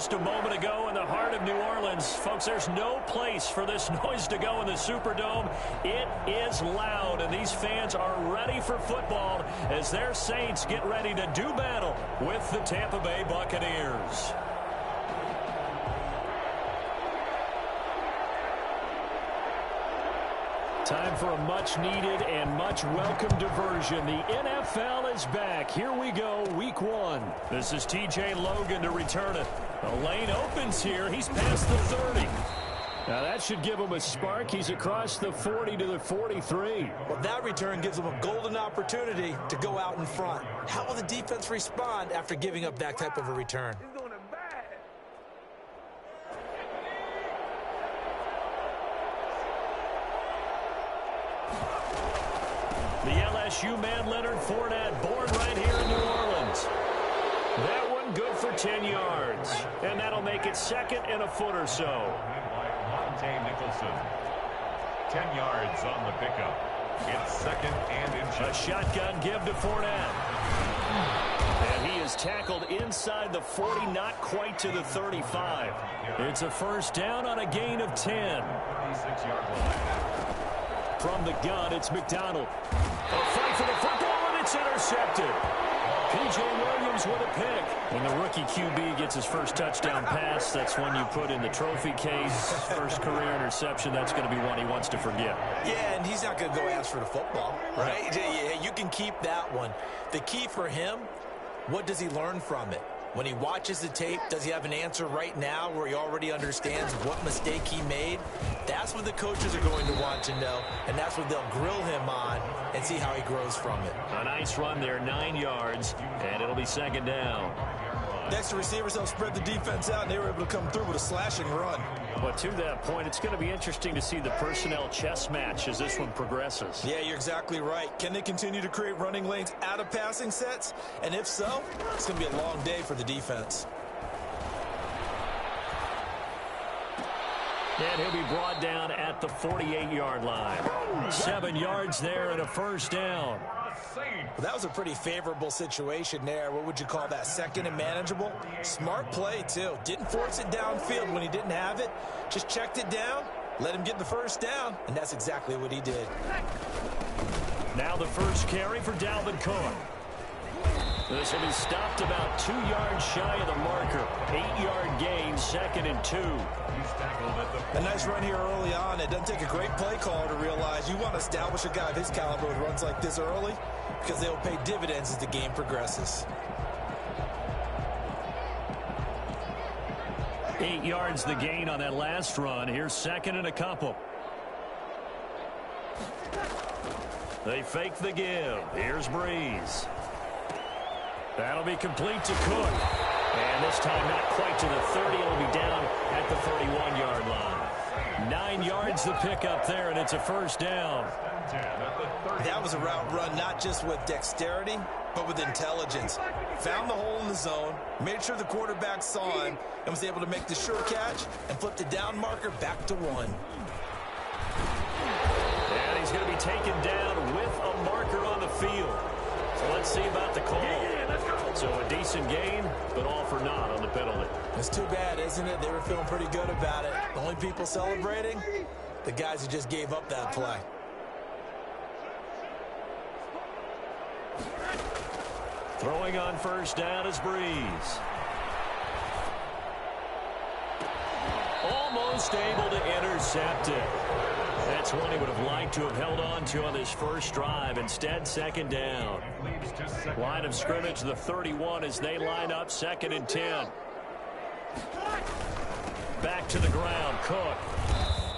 just a moment ago in the heart of New Orleans. Folks, there's no place for this noise to go in the Superdome. It is loud, and these fans are ready for football as their Saints get ready to do battle with the Tampa Bay Buccaneers. Time for a much-needed and much-welcome diversion. The NFL is back. Here we go, Week 1. This is T.J. Logan to return it. The lane opens here. He's past the 30. Now, that should give him a spark. He's across the 40 to the 43. Well, that return gives him a golden opportunity to go out in front. How will the defense respond after giving up that type of a return? The LSU man, Leonard Fournette, born right here in New Orleans. That one good for 10 yards. And that'll make it second and a foot or so. Nicholson. 10 yards on the pickup. It's second and inches. A shotgun give to Fournette. And he is tackled inside the 40, not quite to the 35. It's a first down on a gain of 10. 36-yard line. From the gun, it's McDonald. A fight for the football, and it's intercepted. P.J. Williams with a pick. When the rookie QB gets his first touchdown pass, that's one you put in the trophy case. First career interception, that's going to be one he wants to forget. Yeah, and he's not going to go ask for the football, right? Yeah, you can keep that one. The key for him, what does he learn from it? When he watches the tape, does he have an answer right now where he already understands what mistake he made? That's what the coaches are going to want to know, and that's what they'll grill him on and see how he grows from it. A nice run there, 9 yards, and it'll be second down. Next, the receivers help spread the defense out, and they were able to come through with a slashing run. But to that point, it's going to be interesting to see the personnel chess match as this one progresses. Yeah, you're exactly right. Can they continue to create running lanes out of passing sets? And if so, it's going to be a long day for the defense. And he'll be brought down at the 48-yard line. 7 yards there and a first down. Well, that was a pretty favorable situation there. What would you call that? Second and manageable? Smart play, too. Didn't force it downfield when he didn't have it. Just checked it down, let him get the first down, and that's exactly what he did. Now the first carry for Dalvin Cook. This will be stopped about 2 yards shy of the marker. 8-yard gain, second and 2. A nice run here early on. It doesn't take a great play caller to realize you want to establish a guy of his caliber with runs like this early because they'll pay dividends as the game progresses. 8 yards the gain on that last run. Here's second and a couple. They fake the give. Here's Breeze. That'll be complete to Cook. And this time not quite to the 30. It'll be down at the 31-yard line. 9 yards the pickup there, and it's a first down. That was a route run not just with dexterity, but with intelligence. Found the hole in the zone, made sure the quarterback saw him, and was able to make the sure catch and flip the down marker back to 1. And he's going to be taken down with a marker on the field. So let's see about the call. So a decent gain, but all for naught on the penalty. It's too bad, isn't it? They were feeling pretty good about it. The only people celebrating, the guys who just gave up that play. Throwing on first down is Breeze. Almost able to intercept it. That's one he would have liked to have held on to on this first drive. Instead, second down. Line of scrimmage, the 31 as they line up, second and 10. Back to the ground, Cook.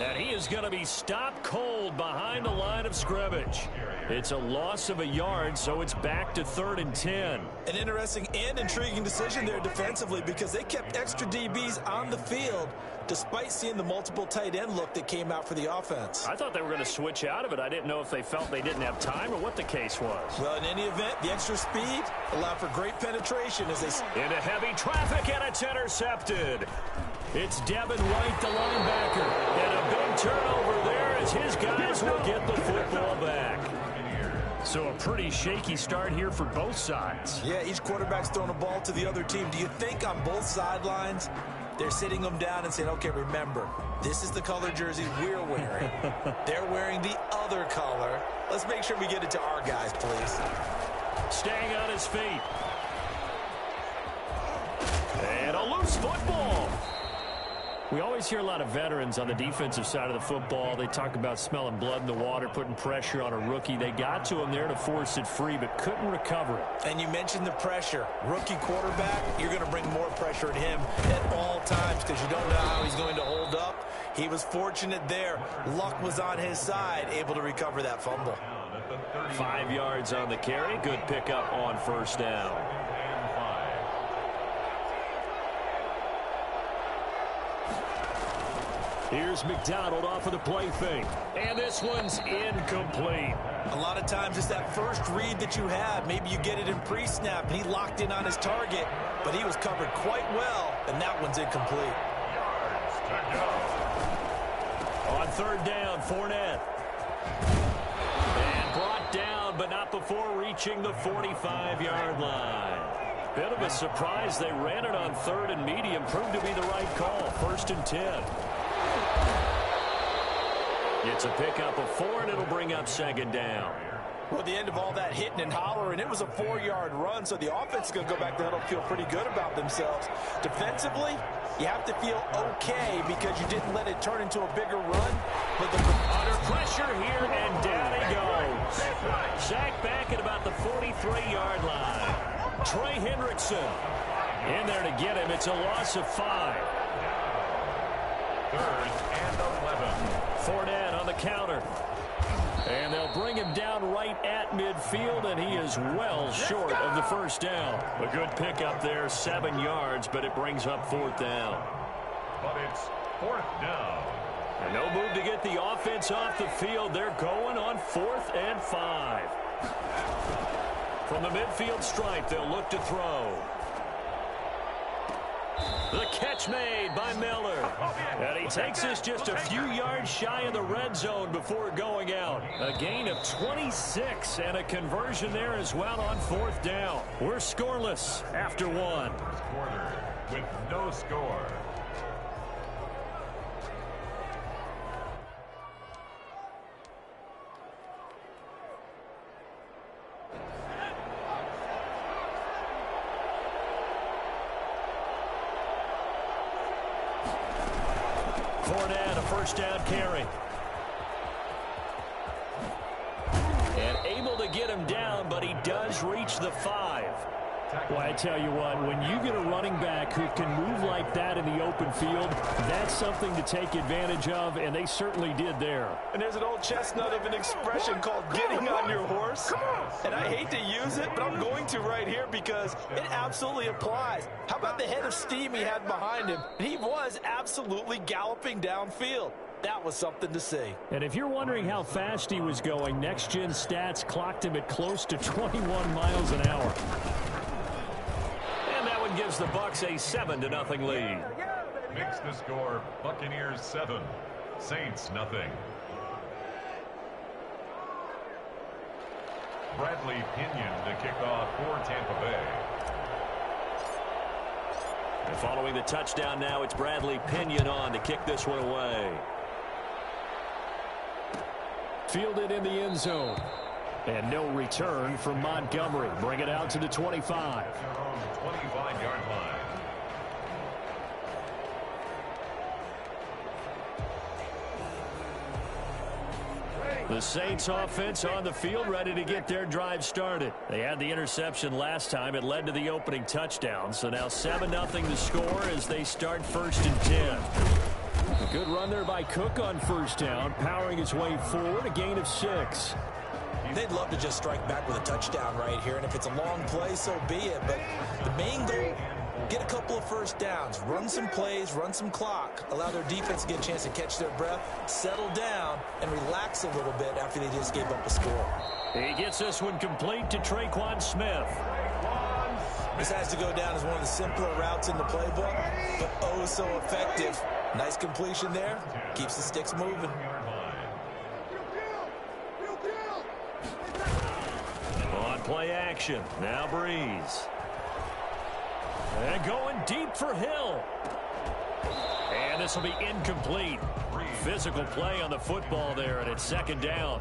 And he is going to be stopped cold behind the line of scrimmage. It's a loss of a yard, so it's back to 3rd and 10. An interesting and intriguing decision there defensively because they kept extra DBs on the field despite seeing the multiple tight end look that came out for the offense. I thought they were going to switch out of it. I didn't know if they felt they didn't have time or what the case was. Well, in any event, the extra speed allowed for great penetration as they... Into heavy traffic, and it's intercepted. It's Devin White, the linebacker. And a big turnover there as his guys will get the football back. So a pretty shaky start here for both sides. Yeah, each quarterback's throwing a ball to the other team. Do you think on both sidelines they're sitting them down and saying, okay, remember, this is the color jersey we're wearing. They're wearing the other color. Let's make sure we get it to our guys, please. Staying on his feet. And a loose football. We always hear a lot of veterans on the defensive side of the football. They talk about smelling blood in the water, putting pressure on a rookie. They got to him there to force it free, but couldn't recover it. And you mentioned the pressure. Rookie quarterback, you're going to bring more pressure at him at all times because you don't know how he's going to hold up. He was fortunate there. Luck was on his side, able to recover that fumble. 5 yards on the carry. Good pickup on first down. Here's McDonald off of the play fake. And this one's incomplete. A lot of times it's that first read that you have. Maybe you get it in pre-snap, and he locked in on his target, but he was covered quite well, and that one's incomplete. On third down, Fournette. And brought down, but not before reaching the 45-yard line. Bit of a surprise. They ran it on third and medium. Proved to be the right call. 1st and 10. It's a pickup of 4, and it'll bring up 2nd down. Well, at the end of all that hitting and hollering, it was a 4-yard run, so the offense is going to go back to huddle and feel pretty good about themselves. Defensively, you have to feel okay because you didn't let it turn into a bigger run. But under pressure here, and down he goes. Sacked back at about the 43-yard line. Trey Hendrickson in there to get him. It's a loss of 5. 3rd and 11. Fournette on the counter. And they'll bring him down right at midfield, and he is well short of the first down. A good pickup there, 7 yards, but it brings up 4th down. But it's 4th down. And no move to get the offense off the field. They're going on 4th and 5. From the midfield stripe, they'll look to throw. The catch made by Miller. And he takes us just a few yards shy of the red zone before going out. A gain of 26 and a conversion there as well on 4th down. We're scoreless after 1. First quarter with no score. Fournette, a first down carry. And able to get him down, but he does reach the 5. Well, I tell you what, when you get a running back who can move like that in the open field, that's something to take advantage of, and they certainly did there. And there's an old chestnut of an expression called getting on your horse. And I hate to use it, but I'm going to right here because it absolutely applies. How about the head of steam he had behind him? And he was absolutely galloping downfield. That was something to see. And if you're wondering how fast he was going, Next Gen Stats clocked him at close to 21 miles an hour. Gives the Bucs a 7-0 lead. Makes the score Buccaneers 7, Saints nothing. Bradley Pinion to kick off for Tampa Bay. And following the touchdown now, it's Bradley Pinion on to kick this one away. Fielded in the end zone. And no return from Montgomery. Bring it out to the 25. 25-yard line. The Saints offense on the field, ready to get their drive started. They had the interception last time. It led to the opening touchdown. So now 7-0 the score as they start 1st and 10. A good run there by Cook on first down, powering his way forward, a gain of 6. They'd love to just strike back with a touchdown right here, and if it's a long play, so be it. But the main goal, get a couple of first downs, run some plays, run some clock, allow their defense to get a chance to catch their breath, settle down, and relax a little bit after they just gave up a score. He gets this one complete to Traquan Smith. This has to go down as one of the simpler routes in the playbook, but oh so effective. Nice completion there, keeps the sticks moving. Play action. Now Breeze. And going deep for Hill. And this will be incomplete. Physical play on the football there, and it's second down.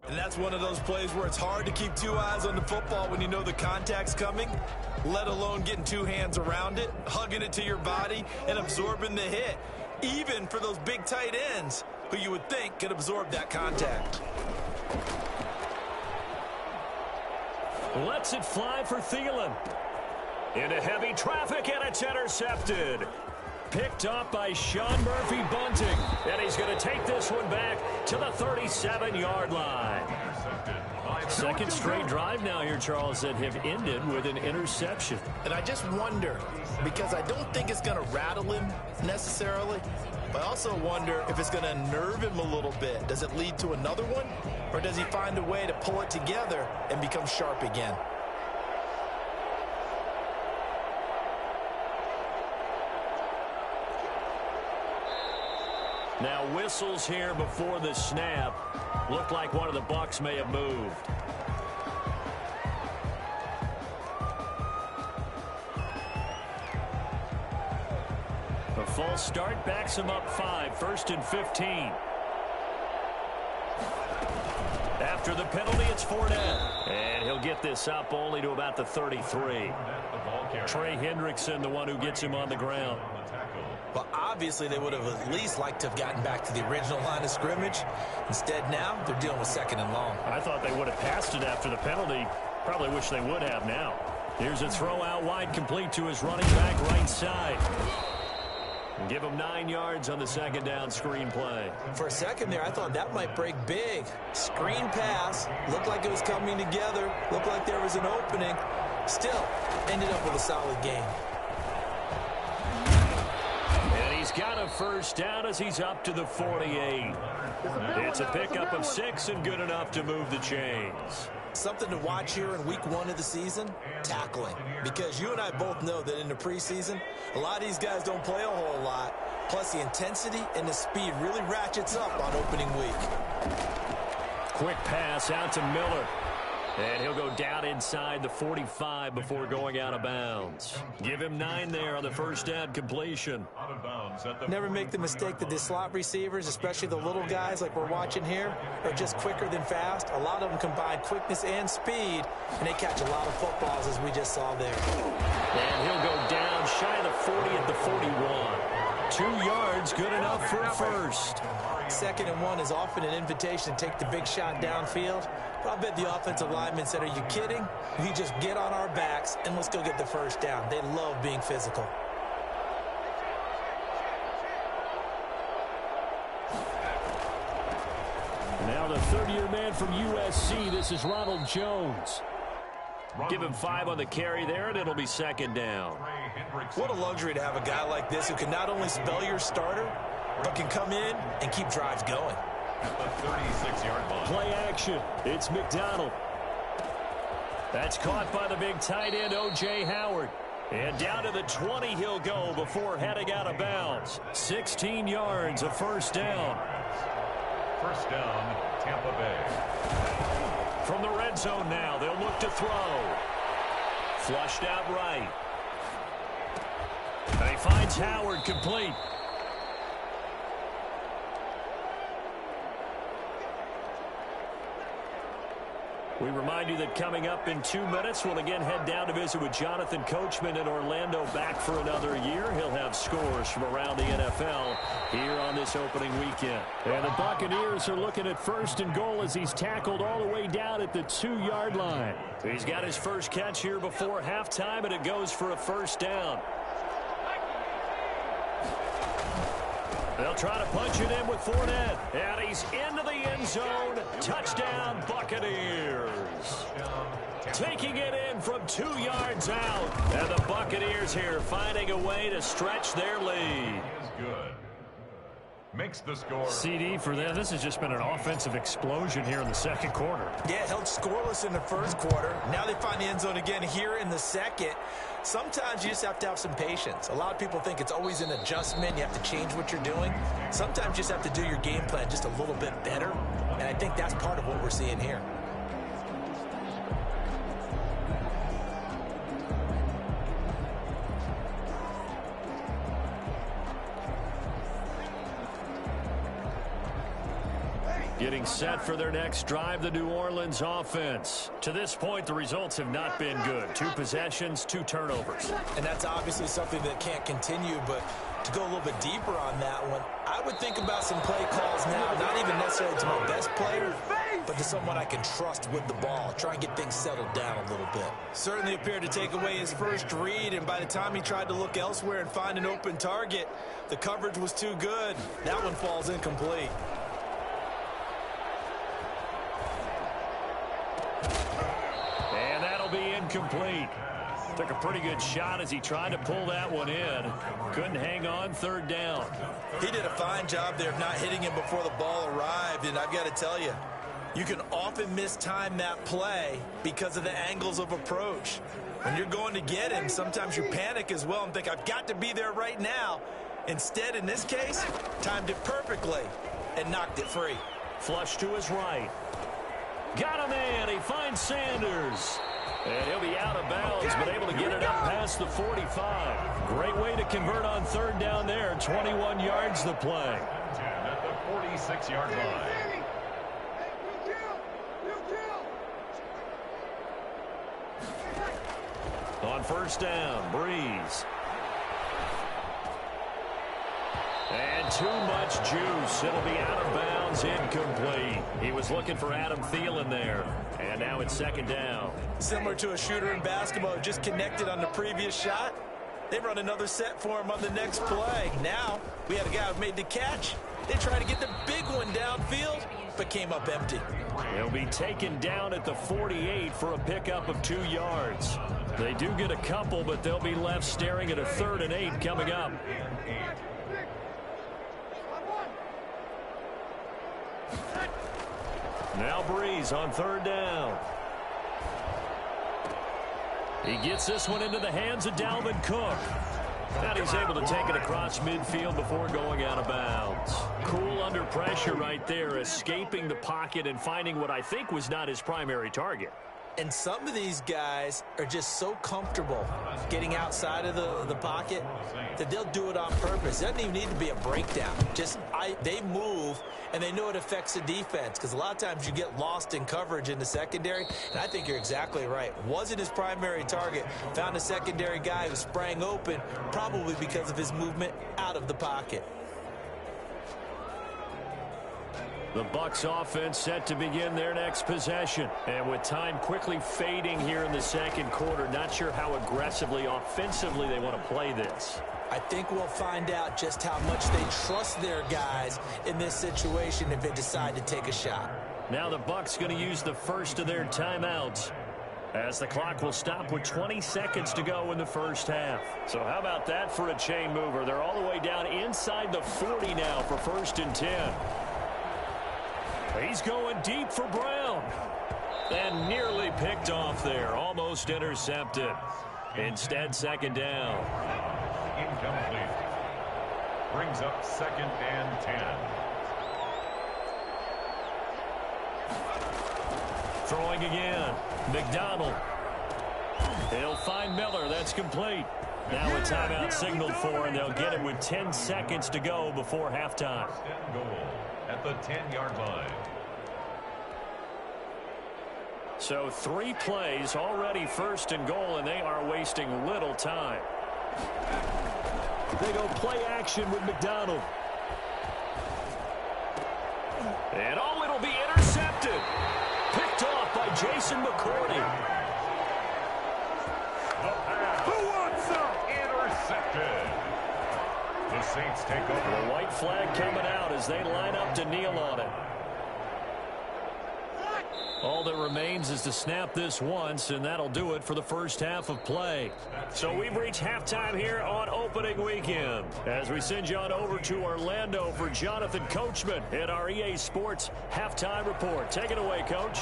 And that's one of those plays where it's hard to keep two eyes on the football when you know the contact's coming, let alone getting two hands around it, hugging it to your body, and absorbing the hit, even for those big tight ends who you would think could absorb that contact. Lets it fly for Thielen. Into heavy traffic, and it's intercepted. Picked up by Sean Murphy-Bunting. And he's going to take this one back to the 37-yard line. Second straight drive now here, Charles, that have ended with an interception. And I just wonder, because I don't think it's going to rattle him necessarily, but I also wonder if it's going to unnerve him a little bit. Does it lead to another one? Or does he find a way to pull it together and become sharp again? Now whistles here before the snap. Looked like one of the Bucs may have moved. A false start backs him up 5. 1st and 15. After the penalty, it's Fournette. And he'll get this up only to about the 33. Trey Hendrickson, the one who gets him on the ground. Well, obviously, they would have at least liked to have gotten back to the original line of scrimmage. Instead, now, they're dealing with 2nd and long. I thought they would have passed it after the penalty. Probably wish they would have now. Here's a throw out wide, complete to his running back right side. Give him 9 yards on the second down screen play. For a second there, I thought that might break big. Screen pass. Looked like it was coming together. Looked like there was an opening. Still, ended up with a solid game. He's got a first down as he's up to the 48. It's a pickup of 6 and good enough to move the chains. Something to watch here in week 1 of the season, tackling. Because you and I both know that in the preseason, a lot of these guys don't play a whole lot. Plus the intensity and the speed really ratchets up on opening week. Quick pass out to Miller. And he'll go down inside the 45 before going out of bounds. Give him 9 there on the first down completion. Never make the mistake that the slot receivers, especially the little guys like we're watching here, are just quicker than fast. A lot of them combine quickness and speed, and they catch a lot of footballs, as we just saw there. And he'll go down shy of the 40 at the 41. 2 yards, good enough for a first. 2nd and 1 is often an invitation to take the big shot downfield. But I bet the offensive lineman said, are you kidding? You just get on our backs and let's go get the first down. They love being physical. Now the third-year man from USC, this is Ronald Jones. Give him 5 on the carry there, and it'll be second down. What a luxury to have a guy like this who can not only spell your starter, but can come in and keep drives going. At the 36-yard line. Play action. It's McDonald. That's caught by the big tight end, O.J. Howard. And down to the 20 he'll go before heading out of bounds. 16 yards, a first down. First down, Tampa Bay. From the red zone now, they'll look to throw. Flushed out right. And he finds Howard complete. We remind you that coming up in 2 minutes, we'll again head down to visit with Jonathan Coachman in Orlando, back for another year. He'll have scores from around the NFL here on this opening weekend. And the Buccaneers are looking at 1st and goal as he's tackled all the way down at the 2-yard line. He's got his first catch here before halftime, and it goes for a 1st down. They'll try to punch it in with Fournette. And he's into the end zone. Touchdown, Buccaneers. Taking it in from 2 yards out. And the Buccaneers here finding a way to stretch their lead. Good. Makes the score. CD for them. This has just been an offensive explosion here in the 2nd quarter. Yeah, held scoreless in the 1st quarter. Now they find the end zone again here in the 2nd. Sometimes you just have to have some patience. A lot of people think it's always an adjustment. You have to change what you're doing. Sometimes you just have to do your game plan just a little bit better. And I think that's part of what we're seeing here. Getting set for their next drive, the New Orleans offense. To this point, the results have not been good. 2 possessions, 2 turnovers. And that's obviously something that can't continue, but to go a little bit deeper on that one, I would think about some play calls now, not even necessarily to my best player, but to someone I can trust with the ball. Try and get things settled down a little bit. Certainly appeared to take away his first read, and by the time he tried to look elsewhere and find an open target, the coverage was too good. That one falls incomplete. And that'll be incomplete. Took a pretty good shot as he tried to pull that one in. Couldn't hang on, 3rd down. He did a fine job there of not hitting him before the ball arrived, and I've got to tell you, you can often mistime that play because of the angles of approach. When you're going to get him, sometimes you panic as well and think, I've got to be there right now. Instead, in this case, timed it perfectly and knocked it free. Flush to his right. Got him in. He finds Sanders. And he'll be out of bounds, but able to get it up past the 45. Great way to convert on 3rd down there. 21 yards the play. At the 46-yard line. On 1st down, Breeze. And too much juice. It'll be out of bounds, incomplete. He was looking for Adam Thielen there. And now it's 2nd down. Similar to a shooter in basketball who just connected on the previous shot. They run another set for him on the next play. Now, we had a guy who made the catch. They tried to get the big one downfield, but came up empty. He'll be taken down at the 48 for a pickup of 2 yards. They do get a couple, but they'll be left staring at a 3rd and 8 coming up. Now Breeze on 3rd down. He gets this one into the hands of Dalvin Cook. And he's able to take it across midfield before going out of bounds. Cool under pressure right there, escaping the pocket and finding what I think was not his primary target. And some of these guys are just so comfortable getting outside of the pocket that they'll do it on purpose. It doesn't even need to be a breakdown. They move, and they know it affects the defense because a lot of times you get lost in coverage in the secondary, and I think you're exactly right. Wasn't his primary target. Found a secondary guy who sprang open, probably because of his movement out of the pocket. The Bucs offense set to begin their next possession. And with time quickly fading here in the 2nd quarter, not sure how aggressively, offensively they want to play this. I think we'll find out just how much they trust their guys in this situation if they decide to take a shot. Now the Bucs going to use the first of their timeouts, as the clock will stop with 20 seconds to go in the 1st half. So how about that for a chain mover? They're all the way down inside the 40 now for 1st and 10. He's going deep for Brown. And nearly picked off there. Almost intercepted. Instead, 2nd down. Incomplete. Brings up 2nd and 10. Throwing again. McDonald. He'll find Miller. That's complete. Now a timeout signaled for, and they'll get it with 10 seconds to go before halftime. Goal at the 10-yard line. So 3 plays already first and goal, and they are wasting little time. They go play action with McDonald. And it'll be intercepted. Picked off by Jason McCourty. Who wants them? Intercepted. The Saints take over. The white flag coming out as they line up to kneel on it. All that remains is to snap this once, and that'll do it for the first half of play. So we've reached halftime here on opening weekend as we send you on over to Orlando for Jonathan Coachman at our EA Sports Halftime Report. Take it away, Coach.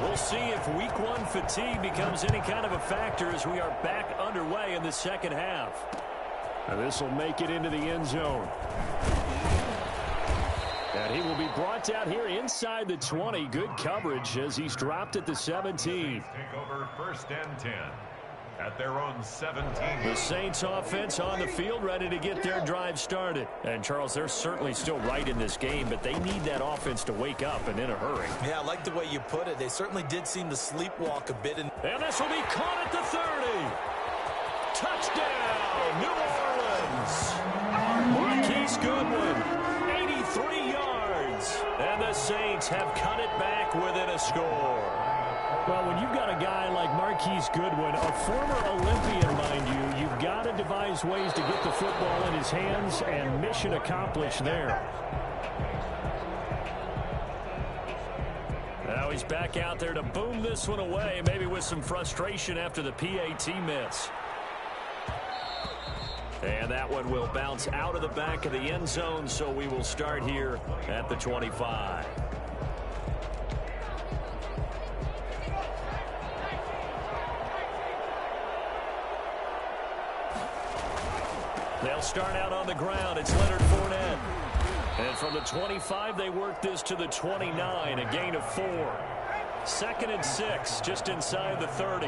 We'll see if Week 1 fatigue becomes any kind of a factor as we are back underway in the second half. And this will make it into the end zone. And he will be brought out here inside the 20. Good coverage as he's dropped at the 17. Take over first and 10 at their own 17. The Saints offense on the field, ready to get their drive started. And, Charles, they're certainly still right in this game, but they need that offense to wake up and in a hurry. Yeah, I like the way you put it. They certainly did seem to sleepwalk a bit. And this will be caught at the 30. Touchdown, New Orleans. Marquise Goodwin. 83 yards, and the Saints have cut it back within a score. Well, when you've got a guy like Marquise Goodwin, a former Olympian, mind you, you've got to devise ways to get the football in his hands, and mission accomplished there. Now he's back out there to boom this one away, maybe with some frustration after the PAT miss. And that one will bounce out of the back of the end zone, so we will start here at the 25. They'll start out on the ground. It's Leonard Fournette. And from the 25, they work this to the 29, a gain of 4. 2nd and 6, just inside the 30.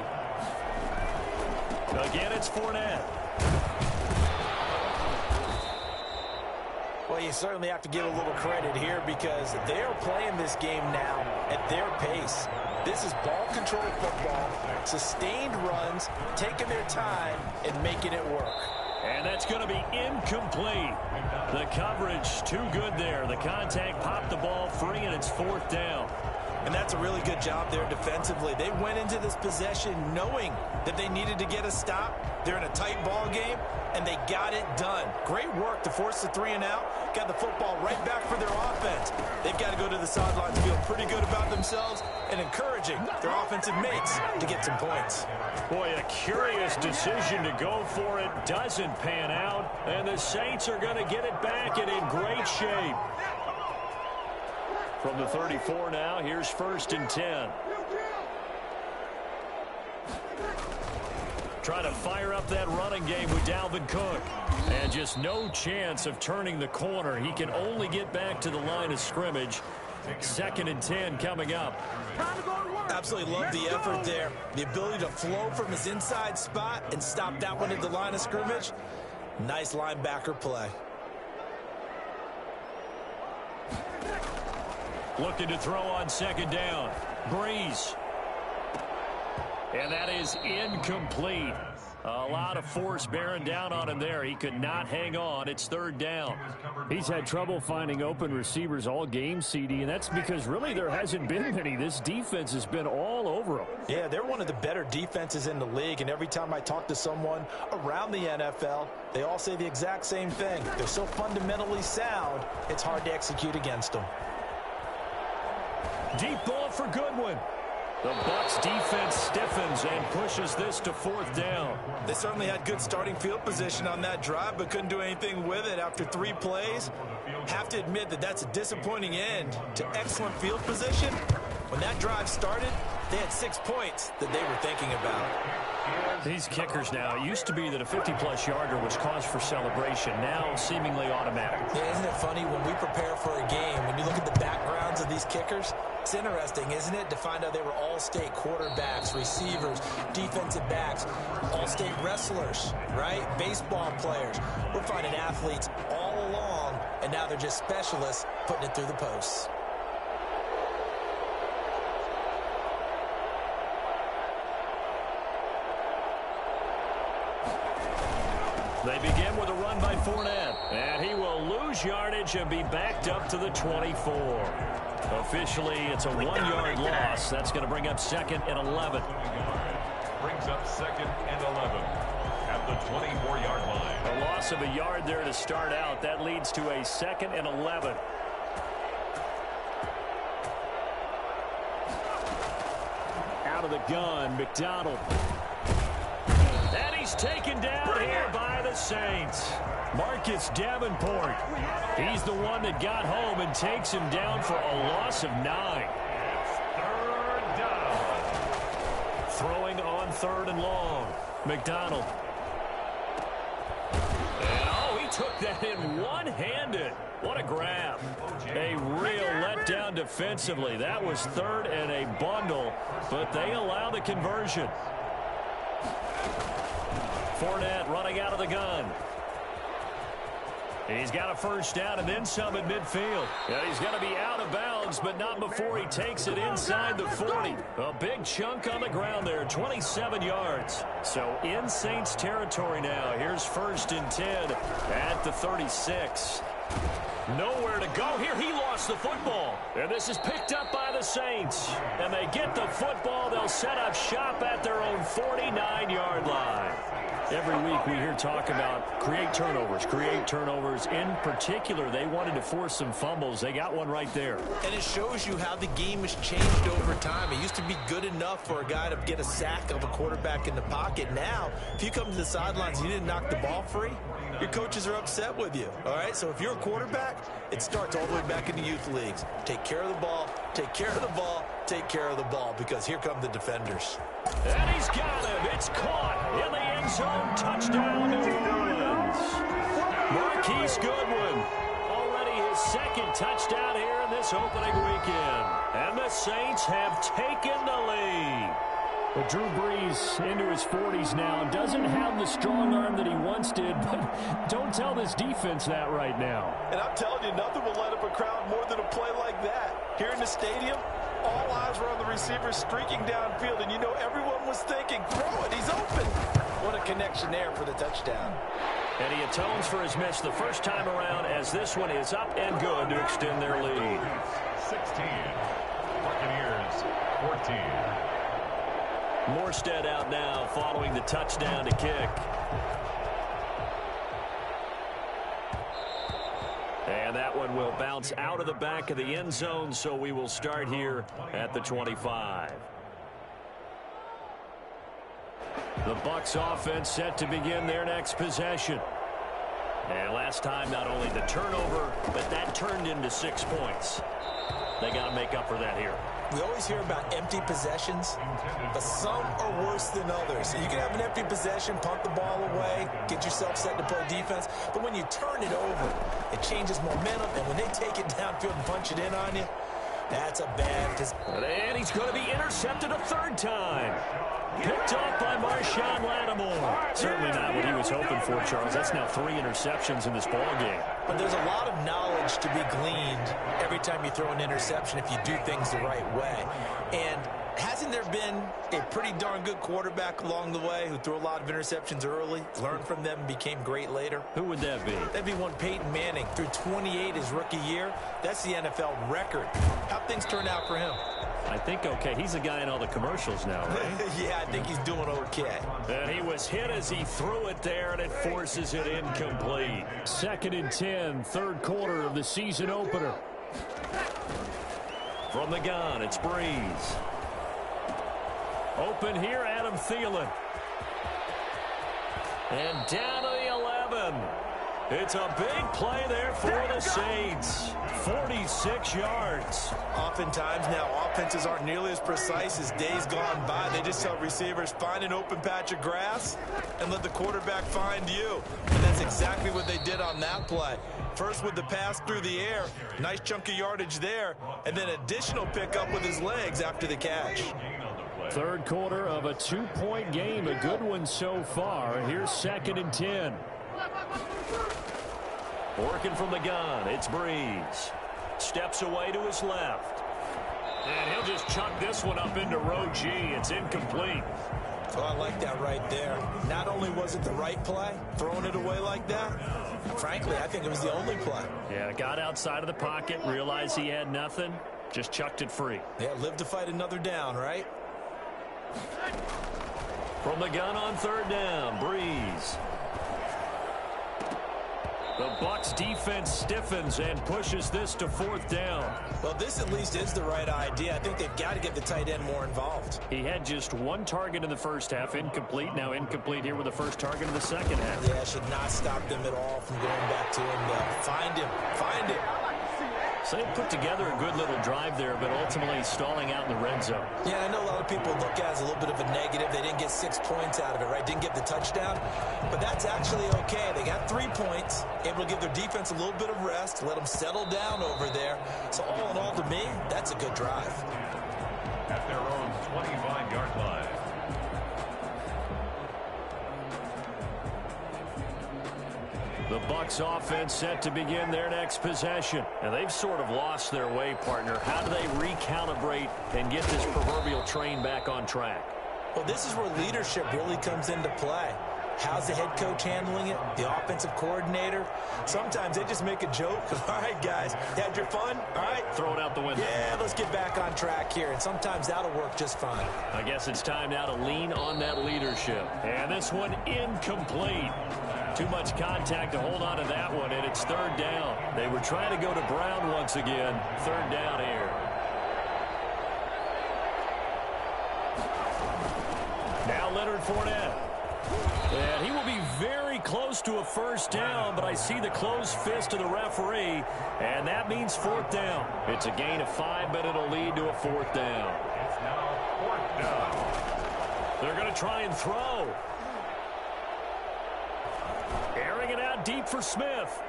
Again, it's Fournette. Well, you certainly have to give a little credit here because they're playing this game now at their pace. This is ball control football, sustained runs, taking their time and making it work. And that's going to be incomplete. The coverage too good there. The contact popped the ball free, and it's 4th down. And that's a really good job there defensively. They went into this possession knowing that they needed to get a stop. They're in a tight ball game, and they got it done. Great work to force the 3 and out. Got the football right back for their offense. They've got to go to the sidelines feeling pretty good about themselves and encouraging their offensive mates to get some points. Boy, a curious decision to go for it. Doesn't pan out, and the Saints are going to get it back and in great shape. From the 34 now, here's 1st and 10. Try to fire up that running game with Dalvin Cook. And just no chance of turning the corner. He can only get back to the line of scrimmage. 2nd and 10 coming up. Absolutely love the effort there. The ability to flow from his inside spot and stop that one at the line of scrimmage. Nice linebacker play. Looking to throw on 2nd down. Breeze. And that is incomplete. A lot of force bearing down on him there. He could not hang on. It's 3rd down. He's had trouble finding open receivers all game, CD, and that's because really there hasn't been many. This defense has been all over him. Yeah, they're one of the better defenses in the league, and every time I talk to someone around the NFL, they all say the exact same thing. They're so fundamentally sound, it's hard to execute against them. Deep ball for Goodwin. The Bucs defense stiffens and pushes this to 4th down. They certainly had good starting field position on that drive, but couldn't do anything with it after 3 plays. Have to admit that that's a disappointing end to excellent field position. When that drive started, they had 6 points that they were thinking about. These kickers now, it used to be that a 50-plus yarder was cause for celebration. Now seemingly automatic. Yeah, isn't it funny when we prepare for a game, when you look at the backgrounds of these kickers, it's interesting, isn't it, to find out they were all-state quarterbacks, receivers, defensive backs, all-state wrestlers, right? Baseball players. We're finding athletes all along, and now they're just specialists putting it through the posts. They begin with a run by Fournette. And he will lose yardage and be backed up to the 24. Officially, it's a 1-yard loss. That's going to bring up 2nd and 11. Brings up 2nd and 11 at the 24-yard line. A loss of a yard there to start out. That leads to a 2nd and 11. Out of the gun, McDonald. And he's taken down here by the Saints. Marcus Davenport. He's the one that got home and takes him down for a loss of 9. It's 3rd down. Throwing on 3rd and long. McDonald. And oh, he took that in one-handed. What a grab. A real letdown defensively. That was 3rd and a bundle, but they allow the conversion. Fournette running out of the gun. He's got a 1st down and then some at midfield. And he's going to be out of bounds, but not before he takes it inside the 40. A big chunk on the ground there, 27 yards. So in Saints territory now. Here's 1st and 10 at the 36. Nowhere to go here. He lost the football. And this is picked up by the Saints. And they get the football. They'll set up shop at their own 49-yard line. Every week we hear talk about create turnovers. In particular, they wanted to force some fumbles. They got one right there. And it shows you how the game has changed over time. It used to be good enough for a guy to get a sack of a quarterback in the pocket. Now, if you come to the sidelines and you didn't knock the ball free, your coaches are upset with you. All right, so if you're a quarterback, it starts all the way back in the youth leagues. Take care of the ball, take care of the ball, take care of the ball, because here come the defenders. And he's got him. It's caught in the end zone. Touchdown, New Orleans. Marquise Goodwin. Already his 2nd touchdown here in this opening weekend. And the Saints have taken the lead. But Drew Brees into his 40s now. Doesn't have the strong arm that he once did, but don't tell this defense that right now. And I'm telling you, nothing will light up a crowd more than a play like that. Here in the stadium, all eyes were on the receiver streaking downfield, and you know everyone was thinking, throw it, he's open. What a connection there for the touchdown. And he atones for his miss the first time around, as this one is up and good to extend their lead. 16. Buccaneers 14. Morstead out now following the touchdown to kick. And that one will bounce out of the back of the end zone, so we will start here at the 25. The Bucs offense set to begin their next possession. And last time, not only the turnover, but that turned into 6 points. They got to make up for that here. We always hear about empty possessions, but some are worse than others. So you can have an empty possession, punt the ball away, get yourself set to play defense. But when you turn it over, it changes momentum. And when they take it downfield and punch it in on you, that's a bad position. And he's going to be intercepted a 3rd time. Picked off by Marshawn Lattimore. Certainly not what he was hoping for, Charles. That's now 3 interceptions in this ballgame. But there's a lot of knowledge to be gleaned every time you throw an interception if you do things the right way. And hasn't there been a pretty darn good quarterback along the way who threw a lot of interceptions early, learned from them, and became great later? Who would that be? That'd be one Peyton Manning. Threw 28 his rookie year. That's the NFL record. How things turned out for him? I think okay. He's a guy in all the commercials now, right? Yeah, I think he's doing okay. And he was hit as he threw it there, and it forces it incomplete. 2nd and 10, 3rd quarter of the season opener. From the gun, it's Brees. Open here, Adam Thielen. And down to the 11. It's a big play there for the Saints. 46 yards. Oftentimes now, offenses aren't nearly as precise as days gone by. They just tell receivers, find an open patch of grass and let the quarterback find you. And that's exactly what they did on that play. First with the pass through the air, nice chunk of yardage there, and then additional pickup with his legs after the catch. 3rd quarter of a 2-point game, a good one so far. Here's 2nd and 10. Working from the gun, it's Brees. Steps away to his left. And he'll just chuck this one up into row G. It's incomplete. Oh, I like that right there. Not only was it the right play, throwing it away like that, frankly, I think it was the only play. Yeah, got outside of the pocket, realized he had nothing, just chucked it free. Yeah, live to fight another down, right? From the gun on third down, Breeze. The Bucs defense stiffens and pushes this to fourth down. Well, this at least is the right idea. I think they've got to get the tight end more involved. He had just one target in the first half, incomplete. Now incomplete here with the first target in the second half. Yeah, should not stop them at all from going back to him, though. Find him. Find him. So they put together a good little drive there, but ultimately stalling out in the red zone. Yeah, I know a lot of people look at it as a little bit of a negative. They didn't get 6 points out of it, right? Didn't get the touchdown. But that's actually okay. They got 3 points, able to give their defense a little bit of rest, let them settle down over there. So all in all, to me, that's a good drive. At their own 25-yard line. The Bucs offense set to begin their next possession. And they've sort of lost their way, partner. How do they recalibrate and get this proverbial train back on track? Well, this is where leadership really comes into play. How's the head coach handling it? The offensive coordinator? Sometimes they just make a joke. All right, guys, had your fun? All right. Throw it out the window. Yeah, let's get back on track here. And sometimes that'll work just fine. I guess it's time now to lean on that leadership. And this one incomplete. Too much contact to hold on to that one, and it's third down. They were trying to go to Brown once again. Third down here. Now Leonard Fournette. And he will be very close to a first down, but I see the closed fist of the referee, and that means fourth down. It's a gain of 5, but it'll lead to a fourth down. It's now fourth down. They're going to try and throw. Airing it out deep for Smith.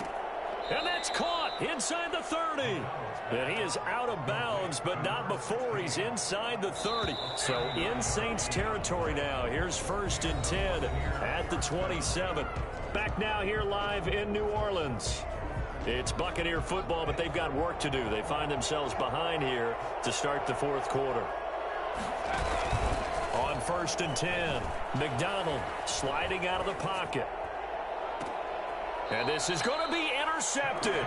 And that's caught inside the 30. And he is out of bounds, but not before he's inside the 30. So in Saints territory now. Here's 1st and 10 at the 27. Back now here live in New Orleans. It's Buccaneer football, but they've got work to do. They find themselves behind here to start the fourth quarter. On 1st and 10, McDonald sliding out of the pocket. And this is going to be intercepted.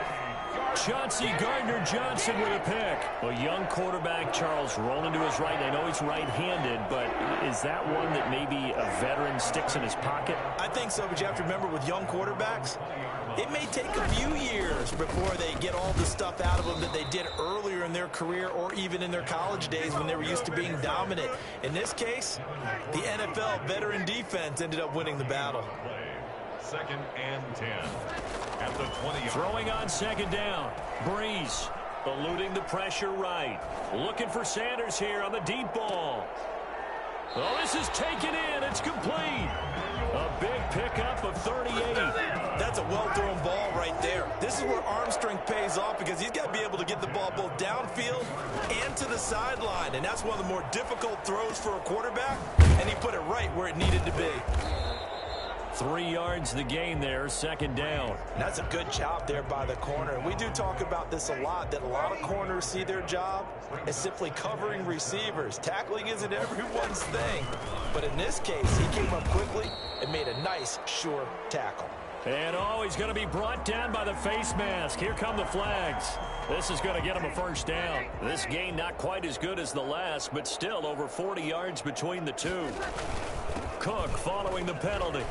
Chauncey Gardner-Johnson with a pick. A young quarterback, Charles, rolling to his right. I know he's right-handed, but is that one that maybe a veteran sticks in his pocket? I think so, but you have to remember with young quarterbacks, it may take a few years before they get all the stuff out of them that they did earlier in their career or even in their college days when they were used to being dominant. In this case, the NFL veteran defense ended up winning the battle. 2nd and 10. At the 20. Throwing on 2nd down. Breeze eluding the pressure right. Looking for Sanders here on the deep ball. Oh, this is taken in. It's complete. A big pickup of 38. That's a well-thrown ball right there. This is where arm strength pays off because he's got to be able to get the ball both downfield and to the sideline. And that's one of the more difficult throws for a quarterback. And he put it right where it needed to be. 3 yards the gain there, 2nd down. That's a good job there by the corner. We do talk about this a lot, that a lot of corners see their job as simply covering receivers. Tackling isn't everyone's thing. But in this case, he came up quickly and made a nice, sure tackle. And oh, he's going to be brought down by the face mask. Here come the flags. This is going to get him a first down. This gain not quite as good as the last, but still over 40 yards between the two. Cook following the penalty.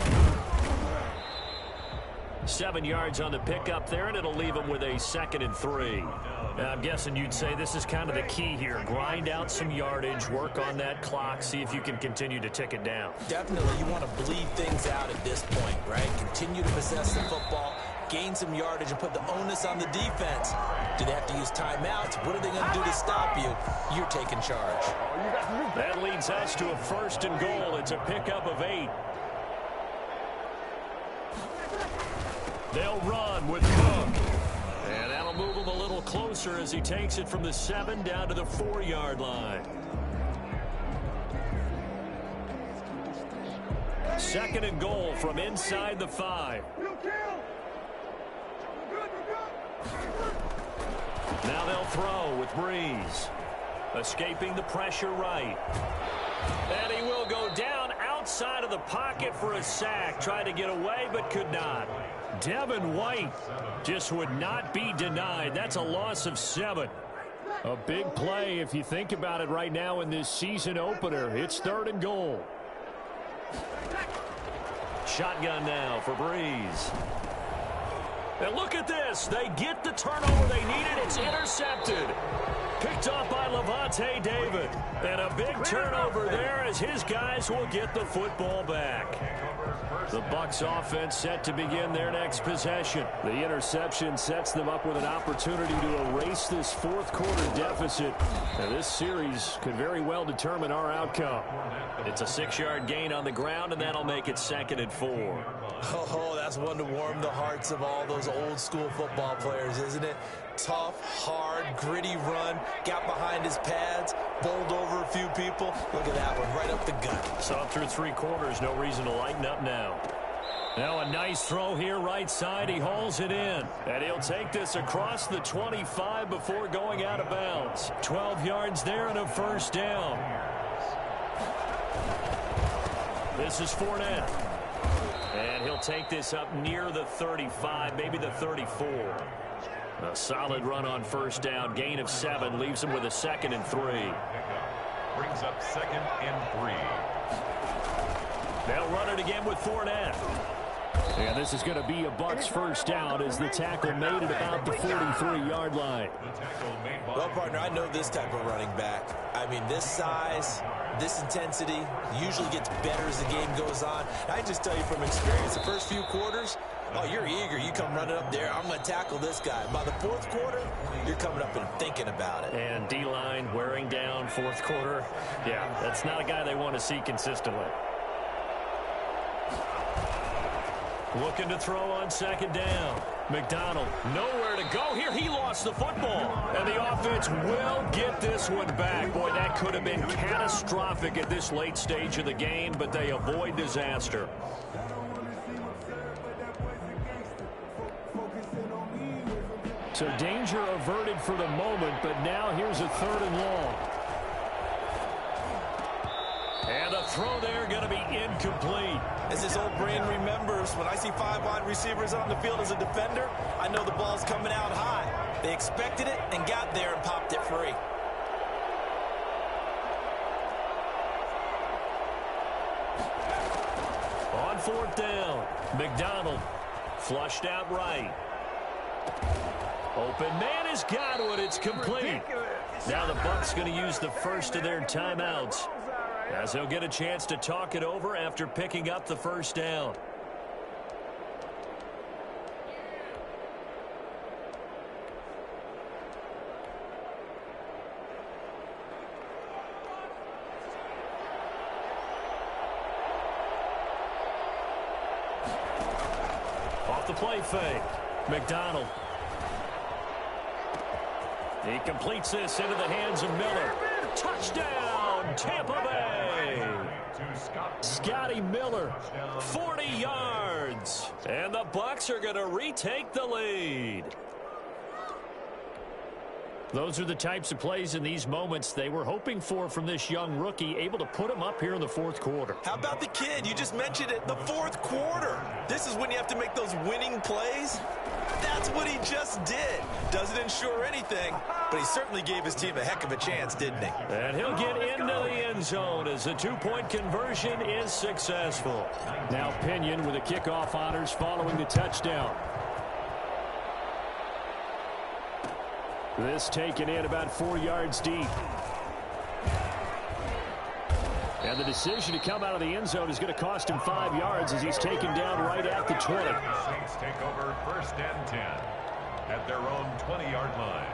7 yards on the pickup there, and it'll leave him with a 2nd and 3. Now, I'm guessing you'd say this is kind of the key here. Grind out some yardage, work on that clock, see if you can continue to tick it down. Definitely, you want to bleed things out at this point, right? Continue to possess the football, gain some yardage, and put the onus on the defense. Do they have to use timeouts? What are they going to do to stop you? You're taking charge. That leads us to a 1st and goal. It's a pickup of 8. They'll run with Cook. And that'll move him a little closer as he takes it from the 7 down to the 4-yard line. 2nd and goal from inside the 5. Now they'll throw with Breeze. Escaping the pressure right. And he will go down outside of the pocket for a sack. Tried to get away, but could not. Devin White just would not be denied. That's a loss of 7. A big play if you think about it right now in this season opener. It's 3rd and goal. Shotgun now for Breeze. And look at this. They get the turnover they needed. It's intercepted. Picked off by Levante David. And a big turnover there as his guys will get the football back. The Bucs offense set to begin their next possession. The interception sets them up with an opportunity to erase this fourth quarter deficit. Now, this series could very well determine our outcome. It's a 6-yard gain on the ground, and that'll make it 2nd and 4. Oh, that's one to warm the hearts of all those old school football players, isn't it? Tough, hard, gritty run, got behind his pads, bowled over a few people. Look at that one, right up the gut. So through 3 quarters, no reason to lighten up now. Now a nice throw here right side. He hauls it in. And he'll take this across the 25 before going out of bounds. 12 yards there and a first down. This is Fournette. And he'll take this up near the 35, maybe the 34. A solid run on first down. Gain of 7 leaves him with a 2nd and 3. Brings up 2nd and 3. They'll run it again with Fournette. And this is going to be a Bucs first down as the tackle made at about the 43-yard line. Well, partner, I know this type of running back. I mean, this size, this intensity usually gets better as the game goes on. I just tell you from experience, the first few quarters, oh, you're eager. You come running up there. I'm going to tackle this guy. By the 4th quarter, you're coming up and thinking about it. And D-line wearing down 4th quarter. Yeah, that's not a guy they want to see consistently. Looking to throw on 2nd down. McDonald, nowhere to go here. He lost the football. And the offense will get this one back. Boy, that could have been catastrophic at this late stage of the game, but they avoid disaster. So danger averted for the moment, but now here's a 3rd and long. And the throw there going to be incomplete. As his old brain remembers, when I see 5 wide receivers on the field as a defender, I know the ball's coming out high. They expected it and got there and popped it free. On 4th down, McDonald flushed out right. Open man has got one. It's complete. Now the Bucs going to use the first of their timeouts, as they'll get a chance to talk it over after picking up the first down. Off the play fake. McDonald. He completes this into the hands of Miller. Touchdown, Tampa Bay. Scotty Miller, 40 yards. And the Bucs are going to retake the lead. Those are the types of plays in these moments they were hoping for from this young rookie, able to put him up here in the 4th quarter. How about the kid? You just mentioned it, the 4th quarter. This is when you have to make those winning plays. That's what he just did. Doesn't ensure anything, but he certainly gave his team a heck of a chance, didn't he? And he'll get into the end zone as the 2-point conversion is successful. Now Pinion with the kickoff honors following the touchdown. This taken in about 4 yards deep. And the decision to come out of the end zone is going to cost him 5 yards as he's taken down right at the 20. Saints take over 1st and 10 at their own 20-yard line.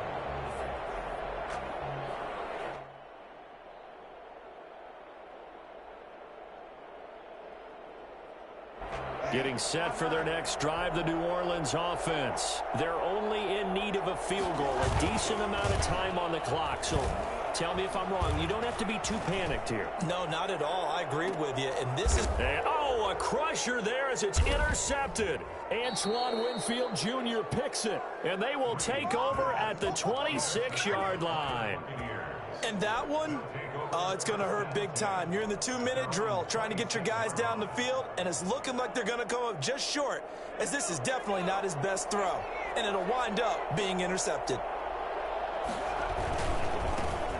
Getting set for their next drive, the New Orleans offense. They're only in need of a field goal, a decent amount of time on the clock. So tell me if I'm wrong. You don't have to be too panicked here. No, not at all. I agree with you. And this is... And, oh, a crusher there as it's intercepted. Antoine Winfield Jr. picks it. And they will take over at the 26-yard line. And that one, it's going to hurt big time. You're in the 2-minute drill trying to get your guys down the field, and it's looking like they're going to come up just short, as this is definitely not his best throw. And it'll wind up being intercepted.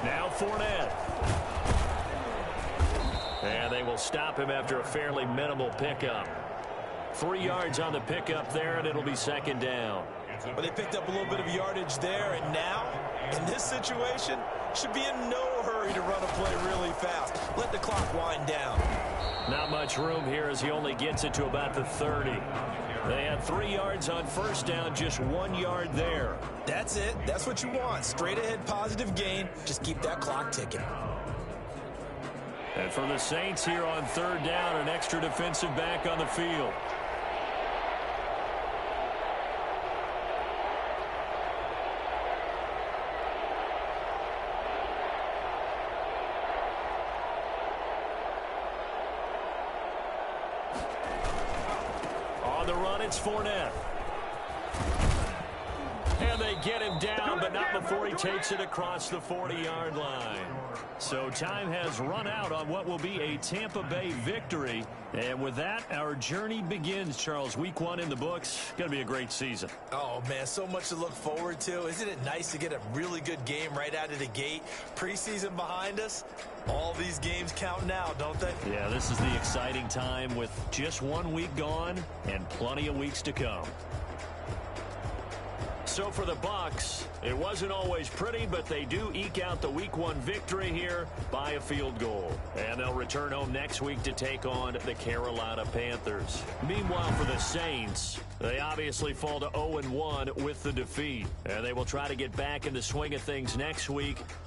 Now Fournette. And they will stop him after a fairly minimal pickup. 3 yards on the pickup there, and it'll be second down. Well, they picked up a little bit of yardage there, and now, in this situation, should be in no hurry to run a play really fast. Let the clock wind down. Not much room here as he only gets it to about the 30. They had 3 yards on first down, just 1 yard there. That's it. That's what you want. Straight ahead positive gain. Just keep that clock ticking. And for the Saints here on third down, an extra defensive back on the field. On the run, it's Fournette. And they get him down, but not before he takes it across the 40-yard line. So time has run out on what will be a Tampa Bay victory. And with that, our journey begins, Charles. Week 1 in the books. Going to be a great season. Oh, man, so much to look forward to. Isn't it nice to get a really good game right out of the gate? Preseason behind us. All these games count now, don't they? Yeah, this is the exciting time with just 1 week gone and plenty of weeks to come. So for the Bucs, it wasn't always pretty, but they do eke out the Week 1 victory here by a field goal. And they'll return home next week to take on the Carolina Panthers. Meanwhile, for the Saints, they obviously fall to 0-1 with the defeat. And they will try to get back in the swing of things next week